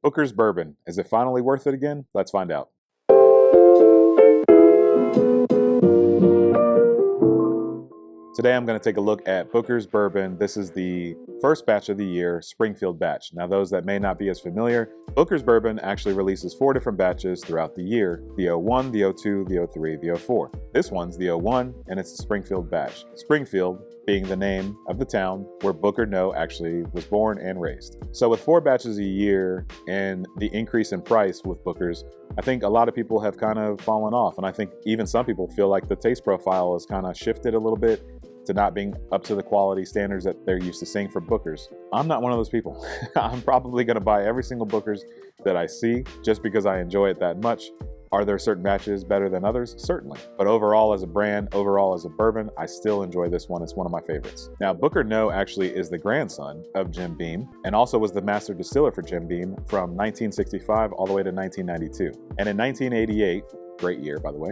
Booker's Bourbon. Is it finally worth it again? Let's find out. Today I'm going to take a look at Booker's Bourbon. This is the first batch of the year, Springfield batch. Now those that may not be as familiar, Booker's Bourbon actually releases 4 different batches throughout the year. The 01, the 02, the 03, the 04. This one's the 01 and it's the Springfield batch. Springfield being the name of the town where Booker No actually was born and raised. So with 4 batches a year and the increase in price with Booker's, I think a lot of people have kind of fallen off. And I think even some people feel like the taste profile has kind of shifted a little bit to not being up to the quality standards that they're used to seeing for Booker's. I'm not one of those people. I'm probably gonna buy every single Booker's that I see just because I enjoy it that much. Are there certain batches better than others? Certainly. But overall as a brand, overall as a bourbon, I still enjoy this one. It's one of my favorites. Now, Booker No actually is the grandson of Jim Beam and also was the master distiller for Jim Beam from 1965 all the way to 1992. And in 1988, great year by the way,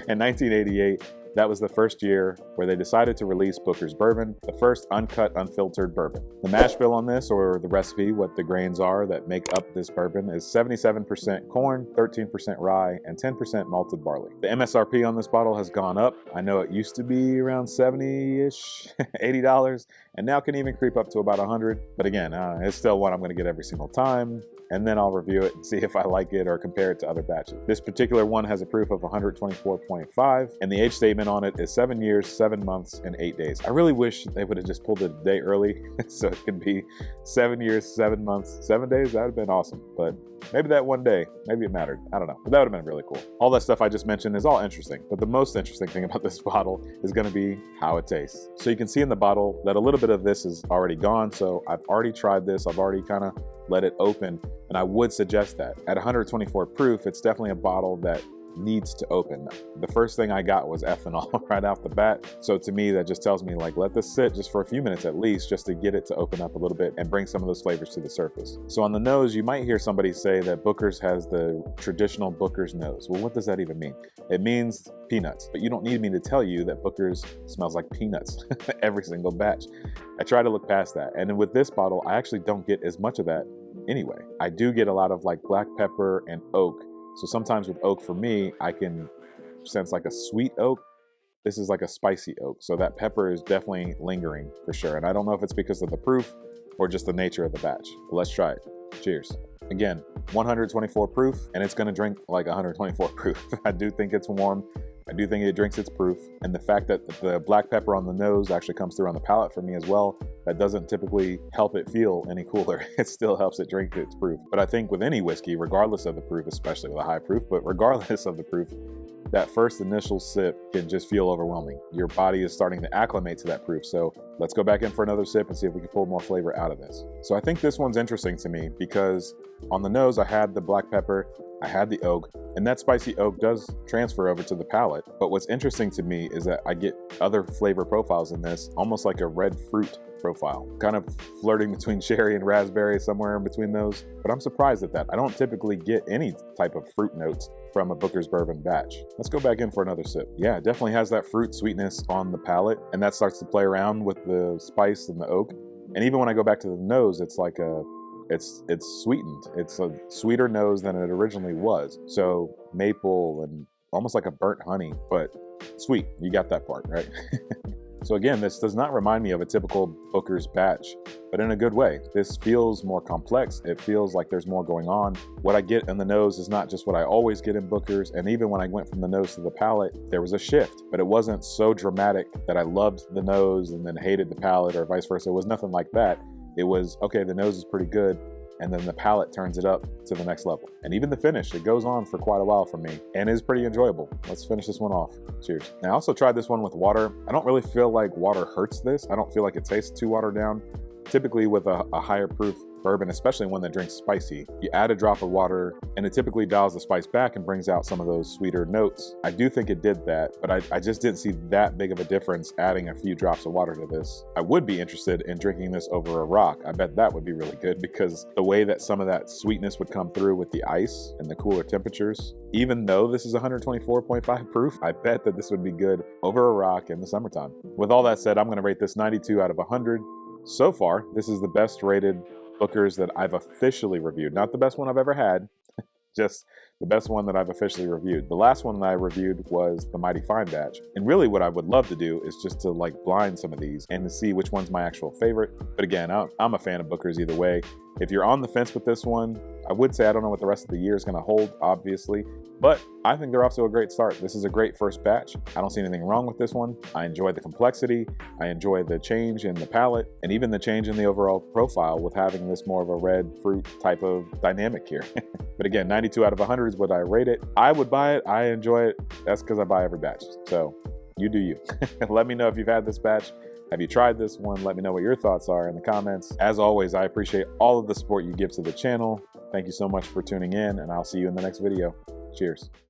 in 1988, that was the first year where they decided to release Booker's Bourbon, the first uncut, unfiltered bourbon. The mash bill on this, or the recipe, what the grains are that make up this bourbon, is 77% corn, 13% rye, and 10% malted barley. The MSRP on this bottle has gone up. I know it used to be around $70-ish, $80, and now can even creep up to about $100. But again, it's still one I'm gonna get every single time, and then I'll review it and see if I like it or compare it to other batches. This particular one has a proof of 124.5, and the age statement on it is 7 years, 7 months, and 8 days. I really wish they would have just pulled it a day early so it could be 7 years, 7 months, 7 days. That would have been awesome. But maybe that one day, maybe it mattered. I don't know, but that would have been really cool. All that stuff I just mentioned is all interesting, but the most interesting thing about this bottle is gonna be how it tastes. So you can see in the bottle that a little bit of this is already gone, so I've already tried this. I've already kind of let it open, and I would suggest that. At 124 proof, it's definitely a bottle that needs to open. The first thing I got was ethanol right off the bat. So to me, that just tells me like, let this sit just for a few minutes at least, just to get it to open up a little bit and bring some of those flavors to the surface. So on the nose, you might hear somebody say that Booker's has the traditional Booker's nose. Well, what does that even mean? It means peanuts, but you don't need me to tell you that Booker's smells like peanuts every single batch. I try to look past that. And with this bottle, I actually don't get as much of that anyway. I do get a lot of like black pepper and oak. So sometimes with oak, for me, I can sense like a sweet oak. This is like a spicy oak. So that pepper is definitely lingering for sure. And I don't know if it's because of the proof or just the nature of the batch. But let's try it. Cheers. Again, 124 proof, and it's gonna drink like 124 proof. I do think it's warm. I do think it drinks its proof. And the fact that the black pepper on the nose actually comes through on the palate for me as well, that doesn't typically help it feel any cooler. It still helps it drink its proof. But I think with any whiskey, regardless of the proof, especially with a high proof, but regardless of the proof, that first initial sip can just feel overwhelming. Your body is starting to acclimate to that proof. So let's go back in for another sip and see if we can pull more flavor out of this. So I think this one's interesting to me because on the nose, I had the black pepper, I had the oak, and that spicy oak does transfer over to the palate. But what's interesting to me is that I get other flavor profiles in this, almost like a red fruit profile, kind of flirting between cherry and raspberry, somewhere in between those. But I'm surprised at that. I don't typically get any type of fruit notes from a Booker's Bourbon batch. Let's go back in for another sip. Yeah, it definitely has that fruit sweetness on the palate, and that starts to play around with the spice and the oak. And even when I go back to the nose, it's like it's sweetened. It's a sweeter nose than it originally was. So maple and almost like a burnt honey, but sweet. You got that part, right? So again, this does not remind me of a typical Booker's batch, but in a good way. This feels more complex. It feels like there's more going on. What I get in the nose is not just what I always get in Booker's, and even when I went from the nose to the palate, there was a shift, but it wasn't so dramatic that I loved the nose and then hated the palate or vice versa. It was nothing like that. It was, okay, the nose is pretty good, and then the palate turns it up to the next level. And even the finish, it goes on for quite a while for me and is pretty enjoyable. Let's finish this one off. Cheers. Now, I also tried this one with water. I don't really feel like water hurts this. I don't feel like it tastes too watered down. Typically with a higher proof bourbon, especially one that drinks spicy, you add a drop of water and it typically dials the spice back and brings out some of those sweeter notes. I do think it did that, but I just didn't see that big of a difference adding a few drops of water to this. I would be interested in drinking this over a rock. I bet that would be really good because the way that some of that sweetness would come through with the ice and the cooler temperatures, even though this is 124.5 proof, I bet that this would be good over a rock in the summertime. With all that said, I'm gonna rate this 92 out of 100. So far, this is the best rated Bookers that I've officially reviewed. Not the best one I've ever had, just the best one that I've officially reviewed. The last one that I reviewed was the Mighty Fine batch. And really what I would love to do is just to like blind some of these and to see which one's my actual favorite. But again, I'm a fan of Bookers either way. If you're on the fence with this one, I would say I don't know what the rest of the year is going to hold, obviously, but I think they're off to a great start. This is a great first batch. I don't see anything wrong with this one. I enjoy the complexity. I enjoy the change in the palette and even the change in the overall profile with having this more of a red fruit type of dynamic here. But again, 92 out of 100 is what I rate it. I would buy it. I enjoy it. That's because I buy every batch. So you do you. Let me know if you've had this batch. Have you tried this one? Let me know what your thoughts are in the comments. As always, I appreciate all of the support you give to the channel. Thank you so much for tuning in, and I'll see you in the next video. Cheers.